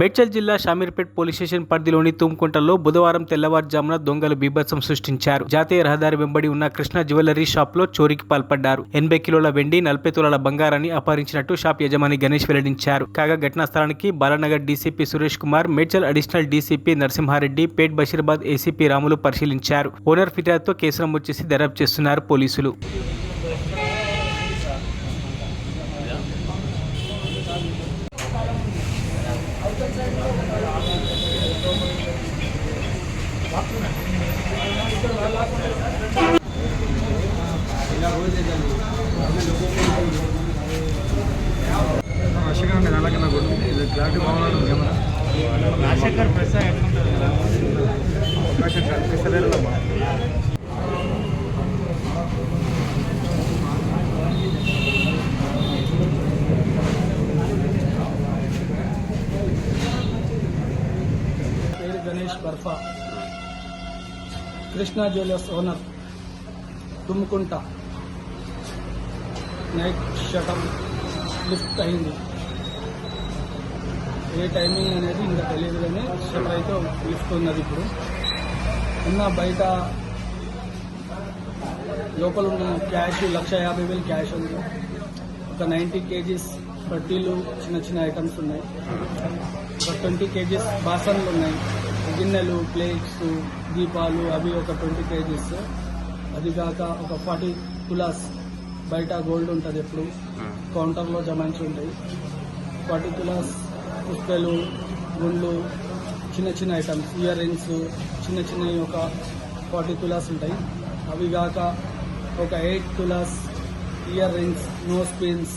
మేడ్చల్ జిల్లా Shamirpet police station పరిధిలోని తుమ్కుంటలో బుధవారం తెల్లవారుజామున దొంగలు బీభత్సం సృష్టించారు. జాతీయ రహదారి వెంబడి ఉన్న కృష్ణ జ్యువెలరీ షాప్ లో చోరీకి పాల్పడ్డారు. 80 కిలోల వెండి, 40 తులాల బంగారాన్ని అపహరించినట్టు షాప్ యజమాని గణేష్ వెల్లడించారు. కాగా ఘటనా స్థలానికి Balanagar DCP Suresh Kumar, Medchal additional DCP Narasimhareddy, Pet Basheerabad ACP Ramulu పరిశీలించారు. ఓనర్ ఫిర్యాదుతో కేసు నమోదు చేసి దర్యాప్తు చేస్తున్నారు పోలీసులు. Ganesh Barfa, Krishna jewellers owner, Tumkunta. Night shutter lift అయింది. ఏ టైమింగ్ అనేది ఇంకా తెలియదు, కానీ షటర్ అయితే లిఫ్ట్ ఉన్నది. ఇప్పుడు ఉన్న బయట లోపల ఉన్న క్యాష్ 1,50,000 క్యాష్ ఉంది. ఒక 90 kgs బట్టీలు, చిన్న చిన్న ఐటమ్స్ ఉన్నాయి. ఒక 20 kgs బాసన్లు ఉన్నాయి, గిన్నెలు, ప్లేట్స్, దీపాలు, అవి ఒక 20 kgs. అది కాక ఒక 40 తులాస్ బయట గోల్డ్ ఉంటుంది, ఎప్పుడు కౌంటర్లో జమాయించి ఉంటాయి. 40 తులాస్ పుస్తలు, గుండ్లు, చిన్న చిన్న ఐటమ్స్, ఇయర్ రింగ్స్, చిన్న చిన్నవి ఒక 40 తులాస్ ఉంటాయి. అవి కాక ఒక 8 తులాస్ ఇయర్ రింగ్స్, నోస్ పిన్స్.